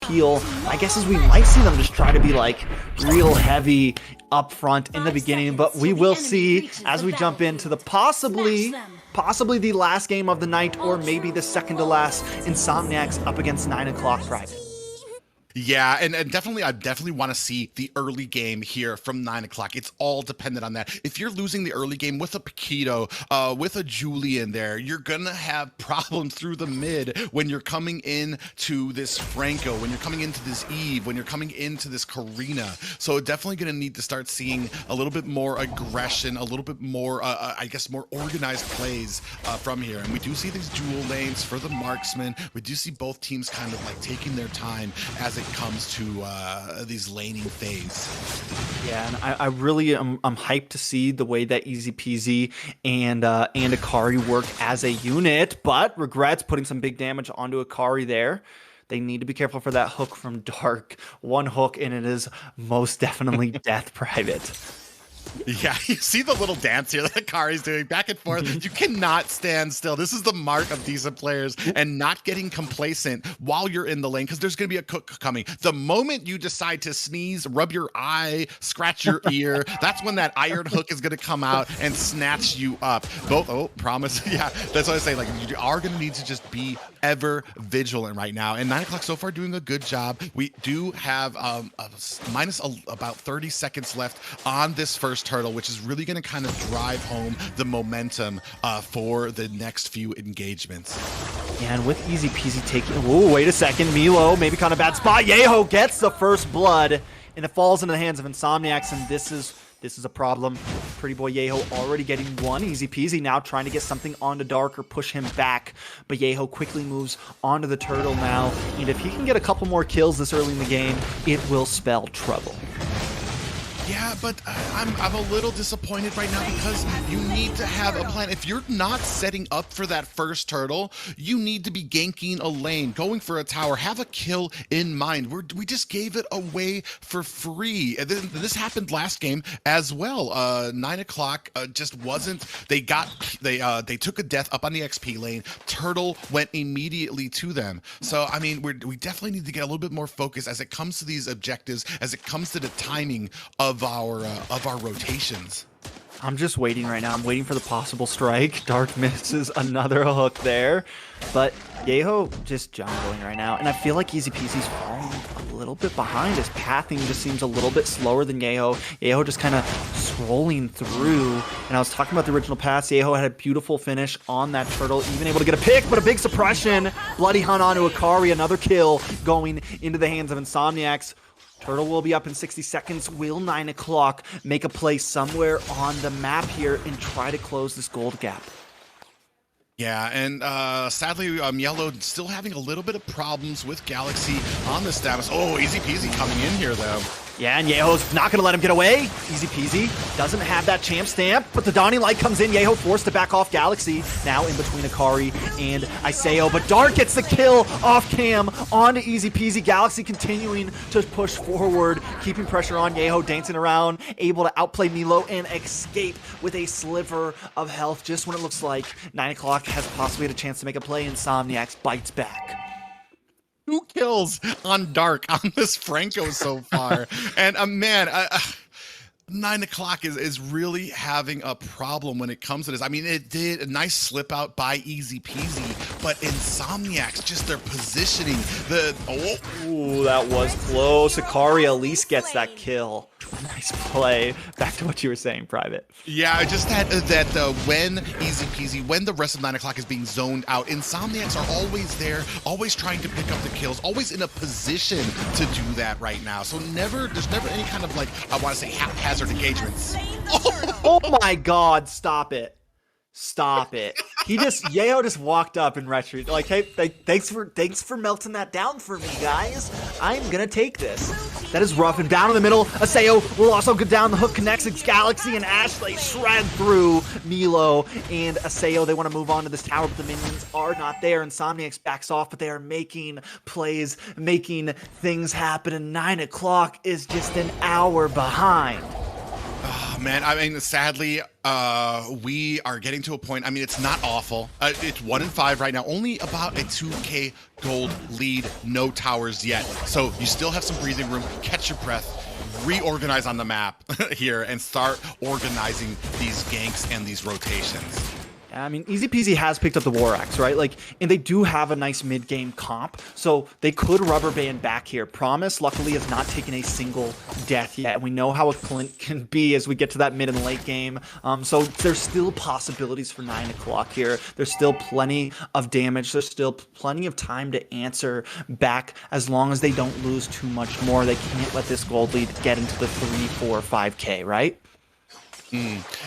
peel. My guess is we might see them just try to be like real heavy up front in the beginning, but we will see as we jump into the possibly the last game of the night, or maybe the second to last. Insomniacs up against 9 o'clock Private. Yeah, and definitely, I definitely want to see the early game here from 9 o'clock. It's all dependent on that. If you're losing the early game with a Paquito, with a Julian there, you're going to have problems through the mid when you're coming in to this Franco, when you're coming into this Eve, when you're coming into this Karina. So definitely going to need to start seeing a little bit more aggression, a little bit more, I guess, more organized plays from here. And we do see these dual lanes for the marksman. We do see both teams kind of like taking their time as it comes to these laning phase. Yeah, and I really am I'm hyped to see the way that Easy Peasy and Akari work as a unit, but regrets putting some big damage onto Akari there. They need to be careful for that hook from Dark. One hook and it is most definitely death Private. Yeah, you see the little dance here that Akari's doing back and forth. You cannot stand still. This is the mark of decent players, and not getting complacent while you're in the lane, because there's going to be a cook coming. The moment you decide to sneeze, rub your eye, scratch your ear, that's when that iron hook is going to come out and snatch you up. Promise. Yeah, that's what I say. Like, you are going to need to just be ever vigilant right now. And 9 o'clock so far doing a good job. We do have about 30 seconds left on this first turtle, which is really going to kind of drive home the momentum for the next few engagements. Yeah, and with Easy Peasy taking... Ooh, wait a second. Milo, maybe kind of bad spot. Yeho gets the first blood, and it falls into the hands of Insomniacs, and this is a problem. Pretty boy Yeho already getting one. Easy Peasy now trying to get something onto Dark or push him back, but Yeho quickly moves onto the turtle now, and if he can get a couple more kills this early in the game, it will spell trouble. Yeah, but I'm a little disappointed right now, because you need to have a plan. If you're not setting up for that first turtle, you need to be ganking a lane, going for a tower, have a kill in mind. We just gave it away for free. This happened last game as well. 9 o'clock just wasn't. They took a death up on the XP lane. Turtle went immediately to them. So I mean, we definitely need to get a little bit more focus as it comes to these objectives, as it comes to the timing of our rotations. I'm just waiting right now. I'm waiting for the possible strike. Dark misses another hook there, but Yeho just jumbling right now, and I feel like Easy Peasy's falling a little bit behind. His pathing just seems a little bit slower than Yeho. Yeho just kind of scrolling through, and I was talking about the original pass. Yeho had a beautiful finish on that turtle, even able to get a pick, but a big suppression. Bloody hunt onto Akari, another kill going into the hands of Insomniacs. Turtle will be up in 60 seconds. Will 9 o'clock make a play somewhere on the map here and try to close this gold gap? Yeah, and sadly, Yellow still having a little bit of problems with Galaxy on the status. Oh, Easy Peasy coming in here, though. Yeah, and Yeho's not going to let him get away. Easy Peasy doesn't have that champ stamp, but the Donnie Light comes in. Yeho forced to back off Galaxy. Now in between Akari and Iseo, but Dark gets the kill off cam onto Easy Peasy. Galaxy continuing to push forward, keeping pressure on Yeho, dancing around, able to outplay Milo and escape with a sliver of health just when it looks like 9 o'clock has possibly had a chance to make a play. Insomniacs bites back. 2 kills on Dark on this Franco so far. And man, 9 o'clock is really having a problem when it comes to this. I mean, it did a nice slip out by Easy Peasy, but Insomniacs, just their positioning, Ooh, that was close. Akari at least gets that kill. Nice play. Back to what you were saying, Private. Yeah, just that when Easy Peasy, when the rest of 9 o'clock is being zoned out, Insomniacs are always there, always trying to pick up the kills, always in a position to do that right now. So there's never any kind of, like, I want to say haphazard engagements. Oh my God, stop it. Stop it. Yeho just walked up and retro, like, hey, thanks for melting that down for me, guys. I'm gonna take this. That is rough, and down in the middle, Iseo will also go down. The hook connects. It's Galaxy and Ashley shred through Milo and Iseo. They want to move on to this tower, but the minions are not there. Insomniacs backs off, but they are making plays, making things happen, and 9 o'clock is just an hour behind. Man, I mean, sadly, we are getting to a point. I mean, it's not awful. It's 1-5 right now. Only about a 2K gold lead. No towers yet. So you still have some breathing room. Catch your breath. Reorganize on the map here and start organizing these ganks and these rotations. I mean, Easy Peasy has picked up the War Axe, right? Like, and they do have a nice mid-game comp, so they could rubber band back here. Promise, luckily, has not taken a single death yet, and we know how a Clint can be as we get to that mid and late game. So there's still possibilities for 9 o'clock here. There's still plenty of damage. There's still plenty of time to answer back as long as they don't lose too much more. They can't let this gold lead get into the 3, 4, 5K, right?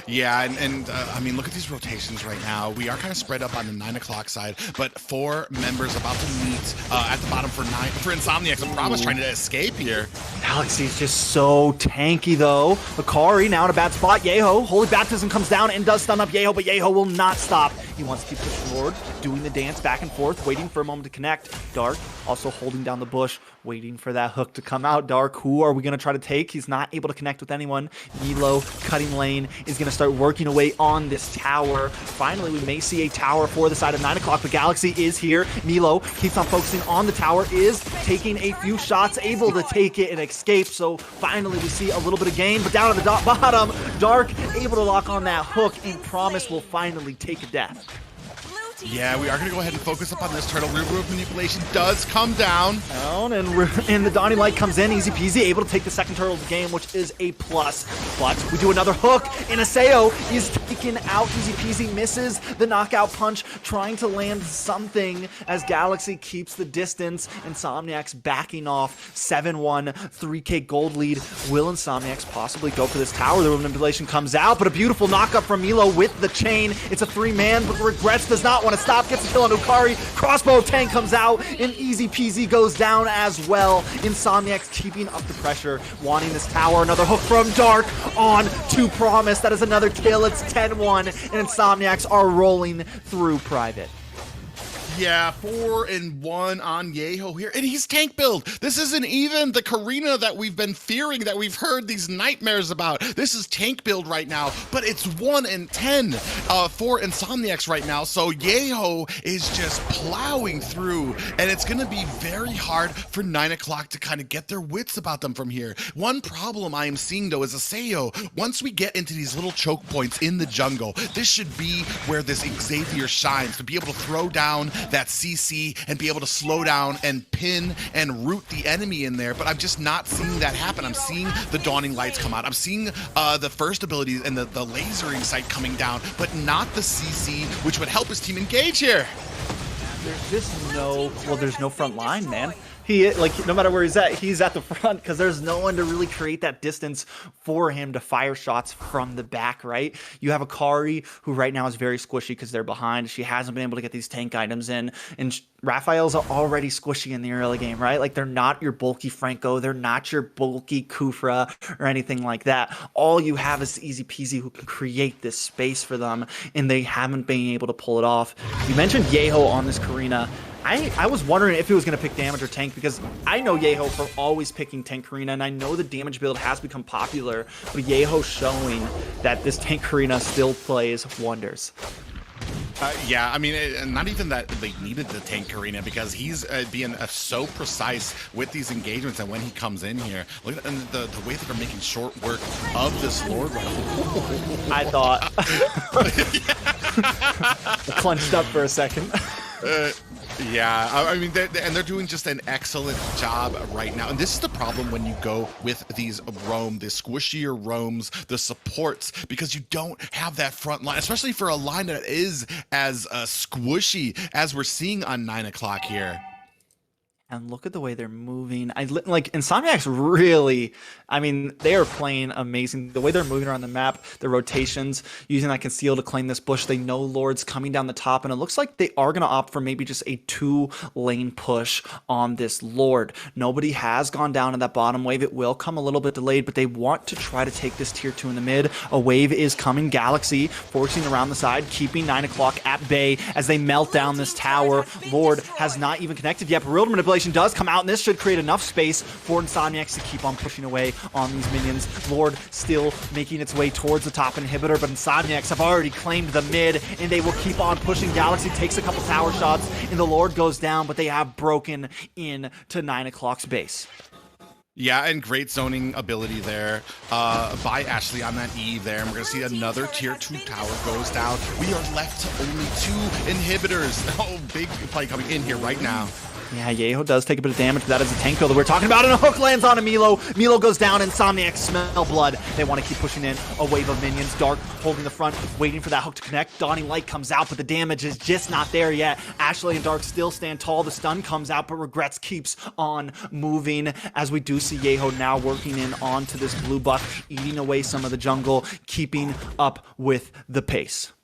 Yeah, and I mean, look at these rotations right now. We are kind of spread up on the 9 o'clock side, but 4 members about to meet at the bottom for INSOMNIACS. And Promise trying to escape here. Galaxy's just so tanky, though. Akari now in a bad spot. Yeho, Holy Baptism comes down and does stun up Yeho, but Yeho will not stop. He wants to keep pushing forward, doing the dance back and forth, waiting for a moment to connect. Dark also holding down the bush, waiting for that hook to come out. Dark, who are we going to try to take? He's not able to connect with anyone. Milo, cutting lane, is going to start working away on this tower. Finally, we may see a tower for the side of 9 o'clock, but Galaxy is here. Milo keeps on focusing on the tower, is taking a few shots, able to take it and escape. So finally, we see a little bit of gain, but down at the bottom, Dark able to lock on that hook, and Promise will finally take a death. Yeah, we are going to go ahead and focus up on this turtle. Real world manipulation does come down. And the Dawning Light comes in. Easy peasy, able to take the second turtle of the game, which is a plus. But we do another hook, and Aseo is taken out. Easy peasy misses the knockout punch, trying to land something as Galaxy keeps the distance. INSOMNIACS backing off. 7-1, 3K gold lead. Will INSOMNIACS possibly go for this tower? The manipulation comes out, but a beautiful knockup from Milo with the chain. It's a 3-man, but Regrets does not want to stop, gets a kill on Ukari. Crossbow tank comes out, and Easy Peasy goes down as well. INSOMNIACS keeping up the pressure, wanting this tower. Another hook from Dark on to Promise. That is another kill. It's 10-1, and INSOMNIACS are rolling through private. Yeah, 4-1 on Yeho here, and he's tank build. This isn't even the Karina that we've been fearing, that we've heard these nightmares about. This is tank build right now, but it's 1-10 for INSOMNIACS right now. So Yeho is just plowing through, and it's gonna be very hard for 9 o'clock to kind of get their wits about them from here. One problem I am seeing though is Aseo. Once we get into these little choke points in the jungle, this should be where this Xavier shines, to be able to throw down that CC and be able to slow down and pin and root the enemy in there, but I'm just not seeing that happen. I'm seeing the Dawning Lights come out. I'm seeing the first abilities and the lasering sight coming down, but not the CC, which would help his team engage here. There's no front line, man. No matter where he's at the front, because there's no one to really create that distance for him to fire shots from the back, right? You have Akari, who right now is very squishy because they're behind. She hasn't been able to get these tank items in, and Raphael's already squishy in the early game, right? Like, they're not your bulky Franco, they're not your bulky Kufra or anything like that. All you have is Easy Peasy, who can create this space for them, and they haven't been able to pull it off. You mentioned Yeho on this Karina. I was wondering if he was going to pick damage or tank, because I know Yeho for always picking tank Karina, and I know the damage build has become popular, but Yeho showing that this tank Karina still plays wonders. Yeah, I mean, not even that they needed the tank Karina, because he's being so precise with these engagements, and when he comes in here, look at the way that they're making short work of this Lord. I thought. Clenched up for a second. Yeah, I mean, they're doing just an excellent job right now. And this is the problem when you go with these the squishier roams, the supports, because you don't have that front line, especially for a line that is as squishy as we're seeing on 9 o'clock here. And look at the way they're moving. INSOMNIACS really, I mean, they are playing amazing. The way they're moving around the map, the rotations, using that conceal to claim this bush. They know Lord's coming down the top, and it looks like they are going to opt for maybe just a 2-lane push on this Lord. Nobody has gone down in that bottom wave. It will come a little bit delayed, but they want to try to take this tier 2 in the mid. A wave is coming. Galaxy forcing around the side, keeping 9 o'clock at bay as they melt down this tower. Lord has not even connected yet, but real manipulation manipulation does come out, and this should create enough space for INSOMNIACS to keep on pushing away on these minions. Lord still making its way towards the top inhibitor, but INSOMNIACS have already claimed the mid, and they will keep on pushing. Galaxy takes a couple tower shots, and the Lord goes down, but they have broken into 9 o'clock's base. Yeah, and great zoning ability there by Ashley on that Eve there. And we're going to see another tier 2 tower goes down. We are left to only 2 inhibitors. Oh, big play coming in here right now. Yeah, Yeho does take a bit of damage, but that is a tank kill that we're talking about, and a hook lands on a Milo. Milo goes down, INSOMNIACS smell blood. They want to keep pushing in a wave of minions. Dark holding the front, waiting for that hook to connect. Dawning Light comes out, but the damage is just not there yet. Ashley and Dark still stand tall. The stun comes out, but Regrets keeps on moving, as we do see Yeho now working in onto this blue buff, eating away some of the jungle, keeping up with the pace.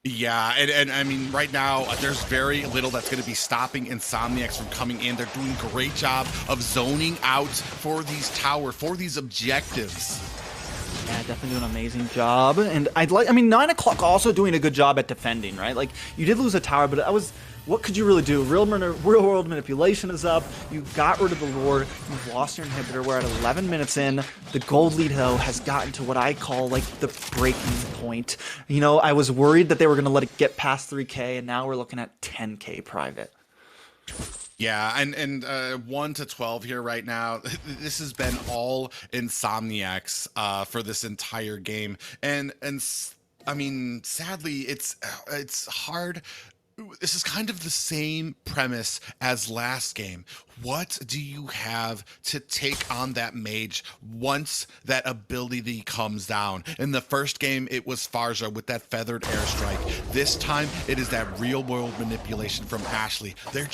Yeah, and I mean, right now, there's very little that's going to be stopping INSOMNIACS from coming in. They're doing a great job of zoning out for these for these objectives. Yeah, definitely doing an amazing job. And I mean, 9 o'clock also doing a good job at defending, right? Like, you did lose a tower, but what could you really do? Real world manipulation is up. You got rid of the Lord. You've lost your inhibitor. We're at 11 minutes in. The gold lead, though, has gotten to what I call, like, the breaking point. You know, I was worried that they were going to let it get past 3K, and now we're looking at 10K private. Yeah, and 1 to 12 here right now. This has been all INSOMNIACS for this entire game, and I mean, sadly, it's hard. This is kind of the same premise as last game. What do you have to take on that mage once that ability comes down? In the first game, it was Farja with that feathered airstrike. This time, it is that real world manipulation from Ashley. They're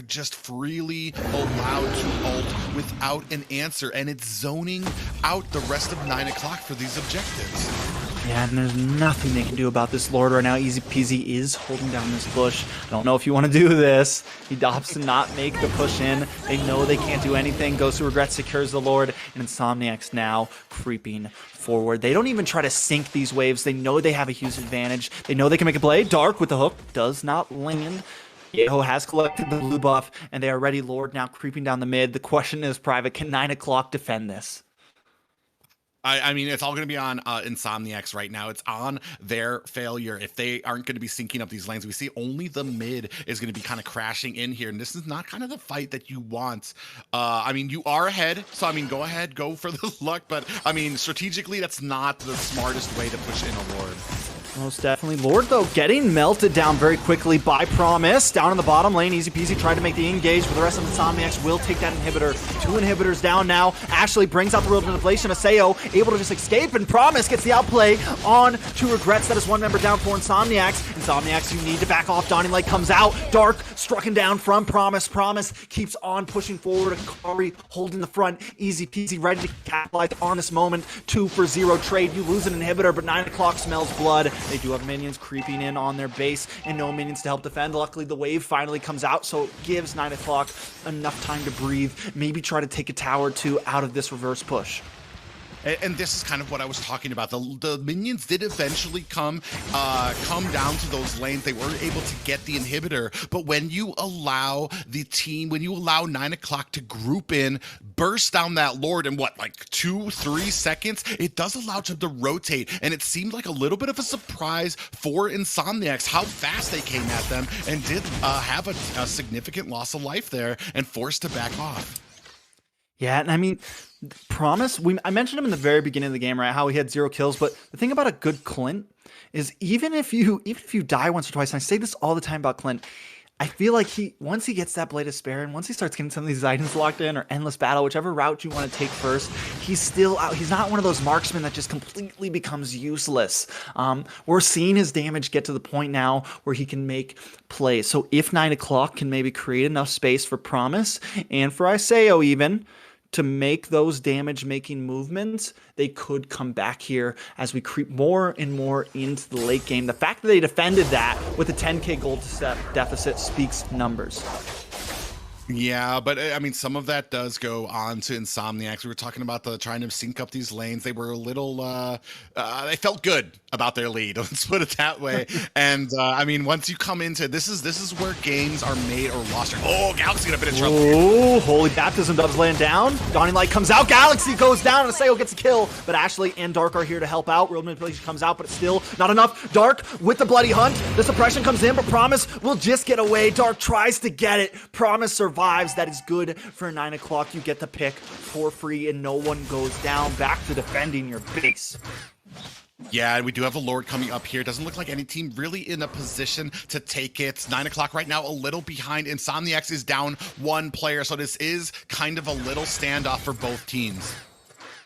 just freely allowed to ult without an answer, and it's zoning out the rest of 9 o'clock for these objectives. Yeah, and there's nothing they can do about this Lord right now. Easy Peasy is holding down this bush. I don't know if you want to do this. He opts to not make the push in. They know they can't do anything. Goes to Regret, secures the Lord, and INSOMNIACS now creeping forward. They don't even try to sink these waves. They know they have a huge advantage. They know they can make a play. Dark with the hook does not land. Yeho has collected the blue buff, and they are ready. Lord now creeping down the mid. The question is, Private, can 9 o'clock defend this? I mean, it's all going to be on INSOMNIACS right now. It's on their failure. If they aren't going to be syncing up these lanes, we see only the mid is going to be kind of crashing in here. And this is not kind of the fight that you want. I mean, you are ahead. So, I mean, go ahead, go for the luck. But, I mean, strategically, that's not the smartest way to push in a Lord. Most definitely. Lord, though, getting melted down very quickly by Promise. Down in the bottom lane, Easy Peasy tried to make the engage, but the rest of INSOMNIACS will take that inhibitor. 2 inhibitors down now. Ashley brings out the real manipulation. Aseo able to just escape, and Promise gets the outplay on to Regrets. That is 1 member down for INSOMNIACS. INSOMNIACS, you need to back off. Dawning Light comes out. Dark struck down from Promise. Promise keeps on pushing forward. Akari holding the front. Easy Peasy ready to capitalize on this moment. 2 for 0 trade. You lose an inhibitor, but 9 o'clock smells blood. They do have minions creeping in on their base and no minions to help defend. Luckily, the wave finally comes out, so it gives 9 o'clock enough time to breathe, maybe try to take a tower or 2 out of this reverse push. And this is kind of what I was talking about. The minions did eventually come down to those lanes. They were able to get the inhibitor. But when you allow the team, when you allow 9 o'clock to group in, burst down that Lord in what, like 2-3 seconds, it does allow them to rotate. And it seemed like a little bit of a surprise for INSOMNIACS how fast they came at them and did have a significant loss of life there and forced to back off. Yeah, and I mean, Promise, I mentioned him in the very beginning of the game, right? How he had 0 kills, but the thing about a good Clint is even if you die once or twice, and I say this all the time about Clint, I feel like once he gets that Blade of Despair and once he starts getting some of these items locked in or Endless Battle, whichever route you want to take first, he's still out. He's not one of those marksmen that just completely becomes useless. We're seeing his damage get to the point now where he can make plays. So if 9 o'clock can maybe create enough space for Promise and for Iseo even to make those damage-making movements, they could come back here as we creep more and more into the late game. The fact that they defended that with a 10K gold deficit speaks numbers. Yeah, but I mean, some of that does go on to Insomniacs. We were talking about the trying to sync up these lanes. They were a little, they felt good about their lead. Let's put it that way. And I mean, once you come into this is where games are made or lost. Oh, Galaxy in a bit of trouble. Oh, Holy Baptism does land down. Dawning Light comes out. Galaxy goes down, and Aseo gets a kill. But Ashley and Dark are here to help out. Real Manipulation comes out, but it's still not enough. Dark with the Bloody Hunt. The suppression comes in, but Promise will just get away. Dark tries to get it. Promise survives. That is good for 9 o'clock. You get the pick for free, and no one goes down. Back to defending your base. Yeah, and we do have a Lord coming up here. Doesn't look like any team really in a position to take it. 9 o'clock right now, a little behind. Insomniacs is down one player, so this is kind of a little standoff for both teams.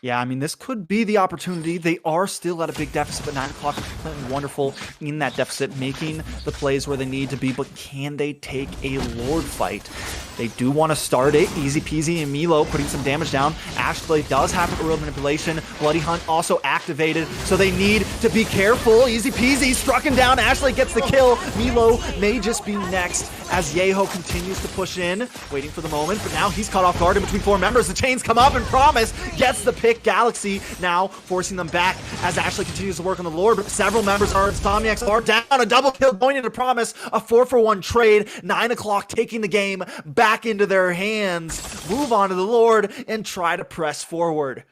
Yeah, I mean, this could be the opportunity. They are still at a big deficit, but 9 o'clock is playing wonderful in that deficit, making the plays where they need to be, but can they take a Lord fight? They do want to start it. Easy peasy and Milo putting some damage down. Ashley does have a Real Manipulation. Bloody Hunt also activated, so they need to be careful. Easy peasy, struck him down. Ashley gets the kill. Milo may just be next as Yeho continues to push in, waiting for the moment, but now he's caught off guard in between four members. The chains come up and Promise gets the pick. Galaxy now forcing them back as Ashley continues to work on the Lord, but several members are Insomniacs are down. A double kill going into Promise. A 4-for-1 trade. 9 o'clock taking the game back into their hands. Move on to the Lord and try to press forward.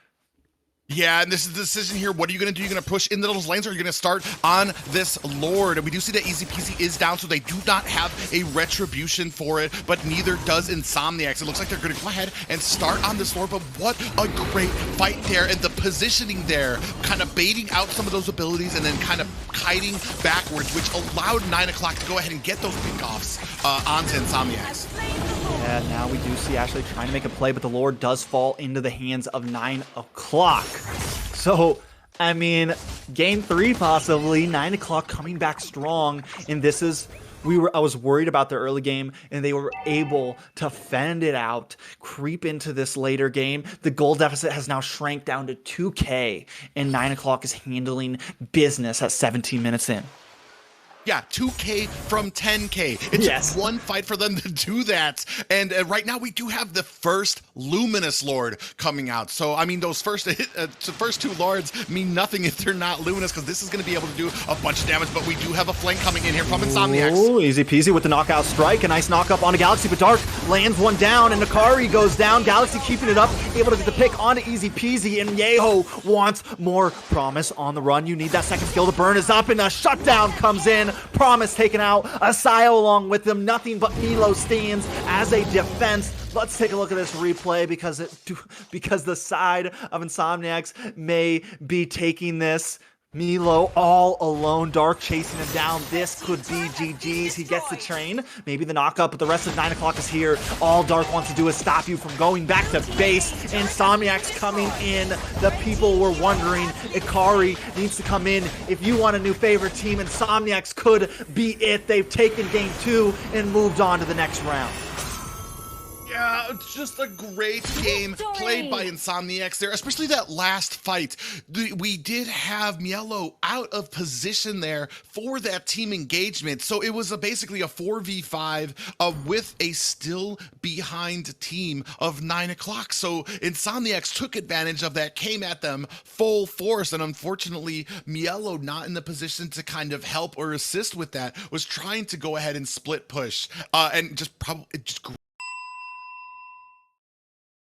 Yeah, and this is the decision here. What are you going to do? You're going to push into those lanes, or are you going to start on this Lord? And we do see that Easy Peasy is down, so they do not have a retribution for it, but neither does Insomniacs. It looks like they're going to go ahead and start on this Lord, but what a great fight there, and the positioning there, kind of baiting out some of those abilities and then kind of kiting backwards, which allowed 9 o'clock to go ahead and get those pickoffs onto Insomniacs. Yeah, now we do see Ashley trying to make a play, but the Lord does fall into the hands of 9 o'clock. So, I mean, game 3 possibly, 9 o'clock coming back strong, and this is, I was worried about their early game, and they were able to fend it out, creep into this later game. The goal deficit has now shrank down to 2K, and 9 o'clock is handling business at 17 minutes in. Yeah, 2K from 10K. It's Yes. one fight for them to do that. And right now we do have the first Luminous Lord coming out. So, I mean, those first two Lords mean nothing if they're not Luminous, because this is going to be able to do a bunch of damage. But we do have a flank coming in here from Insomniacs. Ooh, easy peasy with the knockout strike. A nice knock up onto Galaxy, but Dark lands one down, and Nakari goes down. Galaxy keeping it up, able to get the pick onto Easy Peasy, and Yeho wants more Promise on the run. You need that second skill. The burn is up, and a shutdown comes in. Promise taken out. Asio along with them. Nothing but Milo stands as a defense. Let's take a look at this replay because the side of Insomniacs may be taking this. Milo all alone, Dark chasing him down. This could be GG's. He gets the train, maybe the knock up, but the rest of 9 o'clock is here. All Dark wants to do is stop you from going back to base. Insomniacs coming in. The people were wondering, Ikari needs to come in. If you want a new favorite team, Insomniacs could be it. They've taken game 2 and moved on to the next round. Yeah, it's just a great game played by Insomniacs there, especially that last fight. We did have Mielo out of position there for that team engagement, so it was basically a 4v5 with a still behind team of 9 o'clock. So Insomniacs took advantage of that, came at them full force, and unfortunately, Mielo, not in the position to kind of help or assist with that, was trying to go ahead and split push, and just